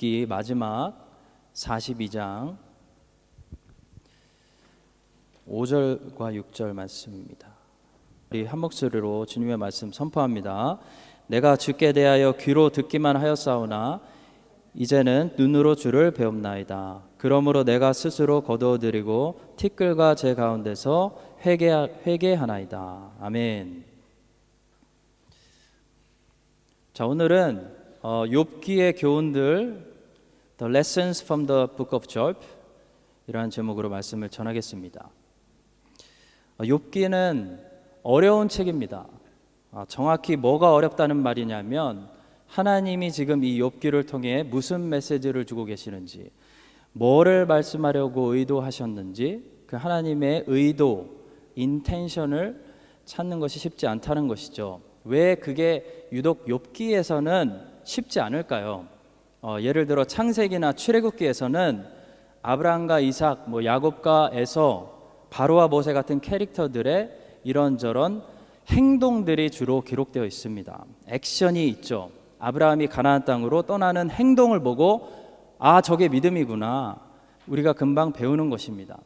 욥기 마지막 42장 5절과 6절 말씀입니다. 우리 한 목소리로 주님의 말씀 선포합니다. 내가 주께 대하여 귀로 듣기만 하였사오나 이제는 눈으로 주를 배웁나이다. 그러므로 내가 스스로 거두어드리고 티끌과 제 가운데서 회개하나이다. 아멘. 자, 오늘은 욥기의 교훈들 The Lessons from the Book of Job 이라는 제목으로 말씀을 전하겠습니다. 욥기는 어려운 책입니다. 정확히 뭐가 어렵다는 말이냐면 하나님이 지금 이 욥기를 통해 무슨 메시지를 주고 계시는지, 뭐를 말씀하려고 의도하셨는지, 그 하나님의 의도, 인텐션을 찾는 것이 쉽지 않다는 것이죠. 왜 그게 유독 욥기에서는 쉽지 않을까요? 예를 들어 창세기나 출애굽기에서는 아브라함과 이삭, 야곱과 에서, 바로와 모세 같은 캐릭터들의 이런저런 행동들이 주로 기록되어 있습니다. 액션이 있죠. 아브라함이 가나안 땅으로 떠나는 행동을 보고 저게 믿음이구나, 우리가 금방 배우는 것입니다.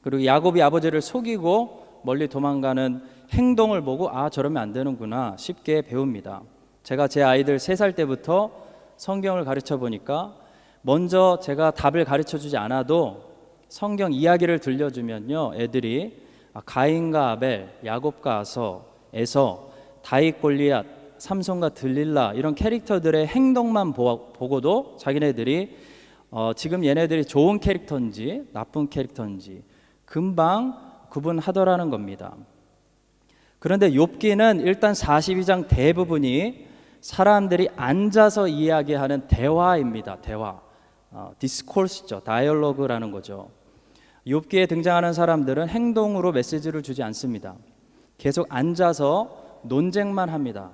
그리고 야곱이 아버지를 속이고 멀리 도망가는 행동을 보고 저러면 안 되는구나 쉽게 배웁니다. 제가 제 아이들 3살 때부터 성경을 가르쳐 보니까 먼저 제가 답을 가르쳐 주지 않아도 성경 이야기를 들려주면요, 애들이 가인과 아벨, 야곱과 에서, 다윗 골리앗, 삼손과 들릴라 이런 캐릭터들의 행동만 보고도 자기네들이 지금 얘네들이 좋은 캐릭터인지 나쁜 캐릭터인지 금방 구분하더라는 겁니다. 그런데 욥기는 일단 42장 대부분이 사람들이 앉아서 이야기하는 대화입니다. 대화, 디스코스죠. 다이얼로그라는 거죠. 욥기에 등장하는 사람들은 행동으로 메시지를 주지 않습니다. 계속 앉아서 논쟁만 합니다.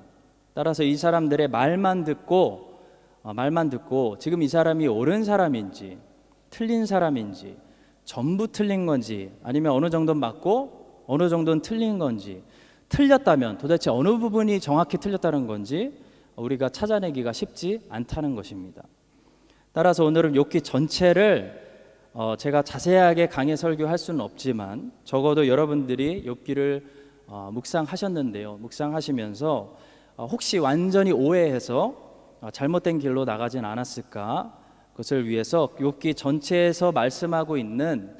따라서 이 사람들의 말만 듣고 지금 이 사람이 옳은 사람인지 틀린 사람인지, 전부 틀린 건지, 아니면 어느 정도는 맞고 어느 정도는 틀린 건지, 틀렸다면 도대체 어느 부분이 정확히 틀렸다는 건지 우리가 찾아내기가 쉽지 않다는 것입니다. 따라서 오늘은 욥기 전체를 제가 자세하게 강해 설교할 수는 없지만 적어도 여러분들이 욥기를 묵상하셨는데요, 묵상하시면서 혹시 완전히 오해해서 잘못된 길로 나가진 않았을까, 그것을 위해서 욥기 전체에서 말씀하고 있는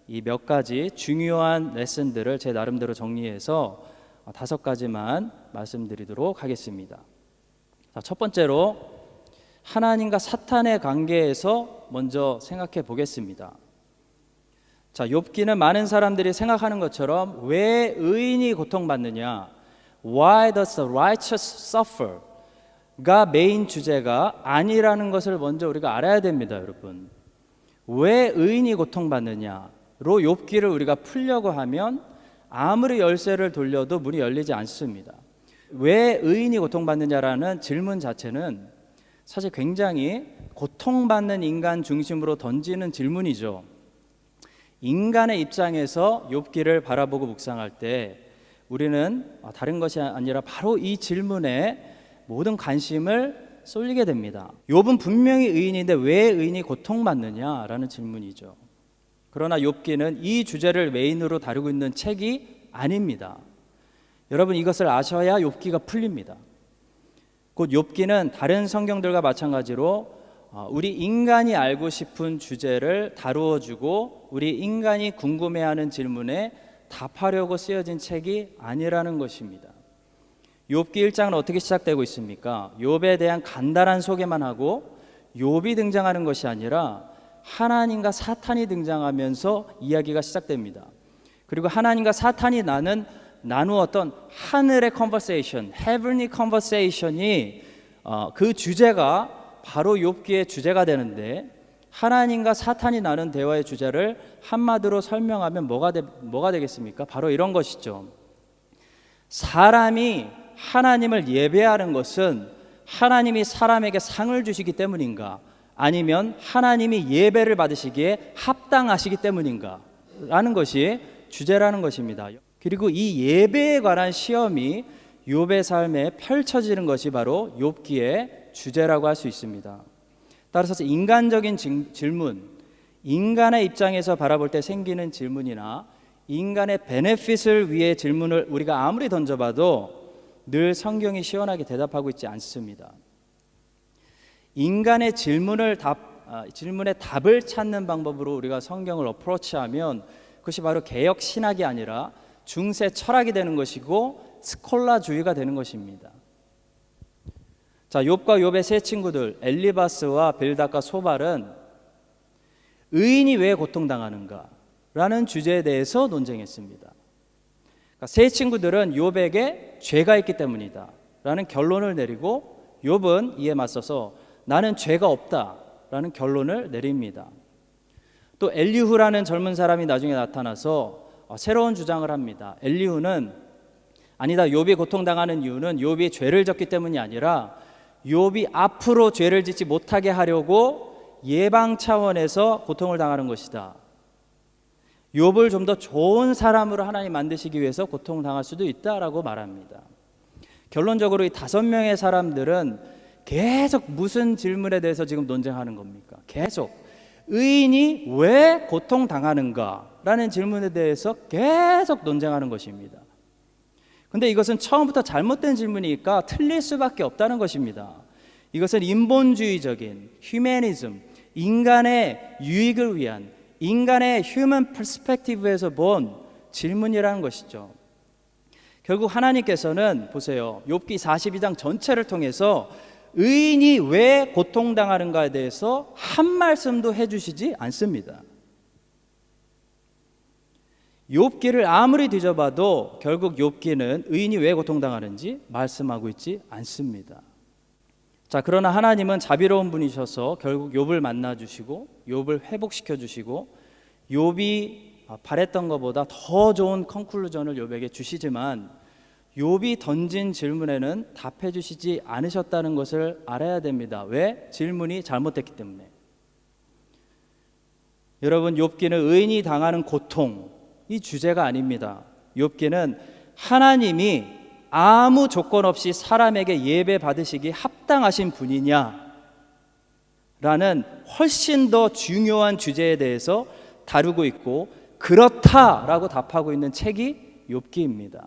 이 몇 가지 중요한 레슨들을 제 나름대로 정리해서 5가지만 말씀드리도록 하겠습니다. 자, 첫 번째로 하나님과 사탄의 관계에서 먼저 생각해 보겠습니다. 자, 욥기는 많은 사람들이 생각하는 것처럼 왜 의인이 고통받느냐, Why does the righteous suffer? 가 메인 주제가 아니라는 것을 먼저 우리가 알아야 됩니다. 여러분, 왜 의인이 고통받느냐로 욥기를 우리가 풀려고 하면 아무리 열쇠를 돌려도 문이 열리지 않습니다. 왜 의인이 고통받느냐라는 질문 자체는 사실 굉장히 고통받는 인간 중심으로 던지는 질문이죠. 인간의 입장에서 욥기를 바라보고 묵상할 때 우리는 다른 것이 아니라 바로 이 질문에 모든 관심을 쏠리게 됩니다. 욥은 분명히 의인인데 왜 의인이 고통받느냐라는 질문이죠. 그러나 욥기는 이 주제를 메인으로 다루고 있는 책이 아닙니다. 여러분, 이것을 아셔야 욥기가 풀립니다. 곧 욥기는 다른 성경들과 마찬가지로 우리 인간이 알고 싶은 주제를 다루어주고 우리 인간이 궁금해하는 질문에 답하려고 쓰여진 책이 아니라는 것입니다. 욥기 1장은 어떻게 시작되고 있습니까? 욥에 대한 간단한 소개만 하고 욥이 등장하는 것이 아니라 하나님과 사탄이 등장하면서 이야기가 시작됩니다. 그리고 하나님과 사탄이 나누었던 하늘의 컨버세이션, 헤븐리 컨버세이션이 그 주제가 바로 욥기의 주제가 되는데, 하나님과 사탄이 나눈 대화의 주제를 한마디로 설명하면 뭐가 되겠습니까? 바로 이런 것이죠. 사람이 하나님을 예배하는 것은 하나님이 사람에게 상을 주시기 때문인가, 아니면 하나님이 예배를 받으시기에 합당하시기 때문인가 라는 것이 주제라는 것입니다. 그리고 이 예배에 관한 시험이 욥의 삶에 펼쳐지는 것이 바로 욥기의 주제라고 할 수 있습니다. 따라서 인간적인 질문, 인간의 입장에서 바라볼 때 생기는 질문이나 인간의 베네핏을 위해 질문을 우리가 아무리 던져봐도 늘 성경이 시원하게 대답하고 있지 않습니다. 인간의 질문의 답을 찾는 방법으로 우리가 성경을 어프로치하면 그것이 바로 개혁 신학이 아니라 중세 철학이 되는 것이고 스콜라주의가 되는 것입니다. 자, 욥과 욥의 세 친구들 엘리바스와 빌닷과 소발은 의인이 왜 고통당하는가 라는 주제에 대해서 논쟁했습니다. 그러니까 세 친구들은 욥에게 죄가 있기 때문이다 라는 결론을 내리고 욥은 이에 맞서서 나는 죄가 없다 라는 결론을 내립니다. 또 엘리후라는 젊은 사람이 나중에 나타나서 새로운 주장을 합니다. 엘리후는 아니다, 욥이 고통당하는 이유는 욥이 죄를 졌기 때문이 아니라 욥이 앞으로 죄를 짓지 못하게 하려고 예방 차원에서 고통을 당하는 것이다. 욥을 좀 더 좋은 사람으로 하나님 만드시기 위해서 고통을 당할 수도 있다라고 말합니다. 결론적으로 이 5명의 사람들은 계속 무슨 질문에 대해서 지금 논쟁하는 겁니까? 계속 의인이 왜 고통당하는가라는 질문에 대해서 계속 논쟁하는 것입니다. 근데 이것은 처음부터 잘못된 질문이니까 틀릴 수밖에 없다는 것입니다. 이것은 인본주의적인 휴머니즘, 인간의 유익을 위한 인간의 휴먼 퍼스펙티브에서 본 질문이라는 것이죠. 결국 하나님께서는 보세요. 욥기 42장 전체를 통해서 의인이 왜 고통당하는가에 대해서 한 말씀도 해주시지 않습니다. 욥기를 아무리 뒤져봐도 결국 욥기는 의인이 왜 고통당하는지 말씀하고 있지 않습니다. 자, 그러나 하나님은 자비로운 분이셔서 결국 욥을 만나주시고 욥을 회복시켜주시고 욥이 바랬던 것보다 더 좋은 컨클루전을 욥에게 주시지만 욥이 던진 질문에는 답해 주시지 않으셨다는 것을 알아야 됩니다. 왜? 질문이 잘못됐기 때문에. 여러분, 욥기는 의인이 당하는 고통, 이 주제가 아닙니다. 욥기는 하나님이 아무 조건 없이 사람에게 예배 받으시기 합당하신 분이냐 라는 훨씬 더 중요한 주제에 대해서 다루고 있고 그렇다라고 답하고 있는 책이 욥기입니다.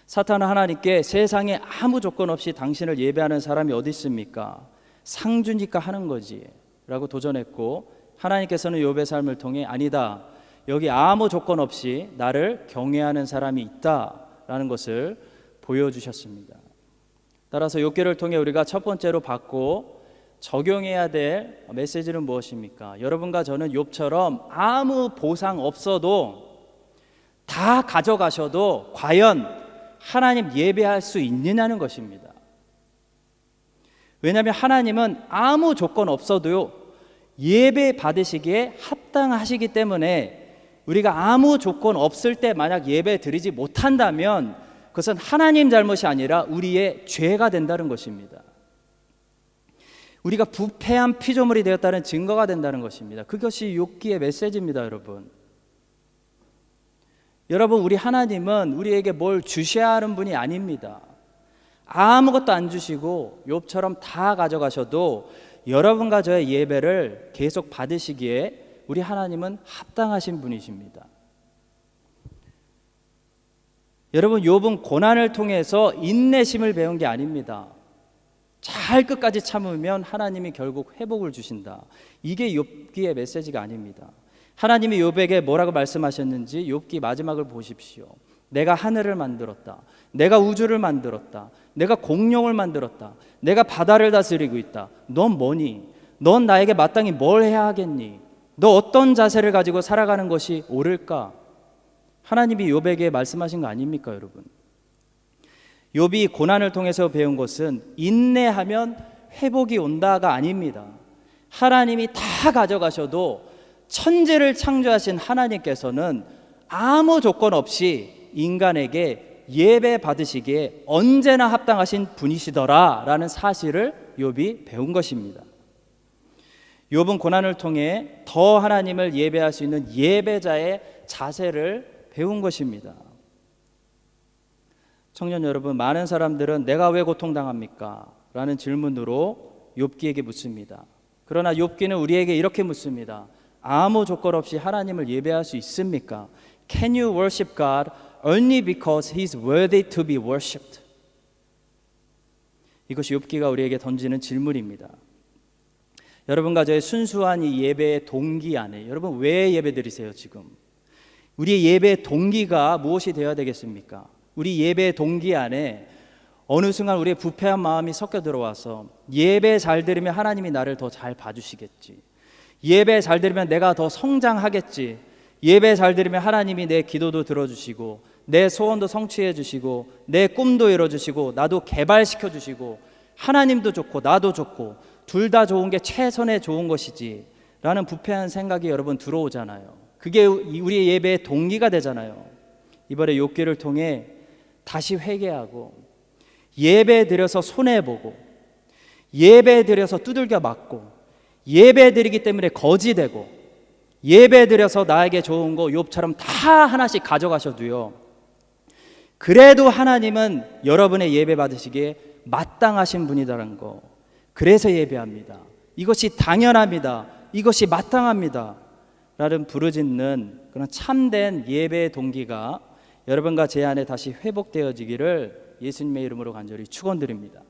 사탄은 하나님께 세상에 아무 조건 없이 당신을 예배하는 사람이 어디 있습니까? 상주니까 하는 거지 라고 도전했고 하나님께서는 욥의 삶을 통해 아니다, 여기 아무 조건 없이 나를 경외하는 사람이 있다라는 것을 보여주셨습니다. 따라서 욥기를 통해 우리가 첫 번째로 받고 적용해야 될 메시지는 무엇입니까? 여러분과 저는 욥처럼 아무 보상 없어도 다 가져가셔도 과연 하나님 예배할 수 있느냐는 것입니다. 왜냐하면 하나님은 아무 조건 없어도 예배 받으시기에 합당하시기 때문에 우리가 아무 조건 없을 때 만약 예배 드리지 못한다면 그것은 하나님 잘못이 아니라 우리의 죄가 된다는 것입니다. 우리가 부패한 피조물이 되었다는 증거가 된다는 것입니다. 그것이 욥기의 메시지입니다. 여러분, 우리 하나님은 우리에게 뭘 주셔야 하는 분이 아닙니다. 아무것도 안 주시고 욥처럼 다 가져가셔도 여러분과 저의 예배를 계속 받으시기에 우리 하나님은 합당하신 분이십니다. 여러분, 욥은 고난을 통해서 인내심을 배운 게 아닙니다. 잘 끝까지 참으면 하나님이 결국 회복을 주신다. 이게 욥기의 메시지가 아닙니다. 하나님이 욥에게 뭐라고 말씀하셨는지 욥기 마지막을 보십시오. 내가 하늘을 만들었다. 내가 우주를 만들었다. 내가 공룡을 만들었다. 내가 바다를 다스리고 있다. 넌 뭐니? 넌 나에게 마땅히 뭘 해야 하겠니? 너 어떤 자세를 가지고 살아가는 것이 옳을까? 하나님이 욥에게 말씀하신 거 아닙니까, 여러분? 욥이 고난을 통해서 배운 것은 인내하면 회복이 온다가 아닙니다. 하나님이 다 가져가셔도 천지를 창조하신 하나님께서는 아무 조건 없이 인간에게 예배 받으시기에 언제나 합당하신 분이시더라 라는 사실을 욥이 배운 것입니다. 욥은 고난을 통해 더 하나님을 예배할 수 있는 예배자의 자세를 배운 것입니다. 청년 여러분, 많은 사람들은 내가 왜 고통당합니까? 라는 질문으로 욥기에게 묻습니다. 그러나 욥기는 우리에게 이렇게 묻습니다. 아무 조건 없이 하나님을 예배할 수 있습니까? Can you worship God only because He is worthy to be worshipped? 이것이 욥기가 우리에게 던지는 질문입니다. 여러분과 저의 순수한 이 예배의 동기 안에, 여러분 왜 예배 드리세요 지금? 우리의 예배의 동기가 무엇이 되어야 되겠습니까? 우리 예배의 동기 안에 어느 순간 우리의 부패한 마음이 섞여 들어와서 예배 잘 드리면 하나님이 나를 더 잘 봐주시겠지, 예배 잘 드리면 내가 더 성장하겠지, 예배 잘 드리면 하나님이 내 기도도 들어주시고 내 소원도 성취해 주시고 내 꿈도 이뤄주시고 나도 개발시켜 주시고 하나님도 좋고 나도 좋고 둘 다 좋은 게 최선의 좋은 것이지 라는 부패한 생각이 여러분 들어오잖아요. 그게 우리의 예배의 동기가 되잖아요. 이번에 욥기를 통해 다시 회개하고 예배 드려서 손해보고 예배 드려서 두들겨 맞고 예배 드리기 때문에 거지되고 예배 드려서 나에게 좋은 거 욥처럼 다 하나씩 가져가셔도요, 그래도 하나님은 여러분의 예배 받으시기에 마땅하신 분이라는 거, 그래서 예배합니다, 이것이 당연합니다, 이것이 마땅합니다 라는 부르짖는 그런 참된 예배의 동기가 여러분과 제 안에 다시 회복되어지기를 예수님의 이름으로 간절히 축원드립니다.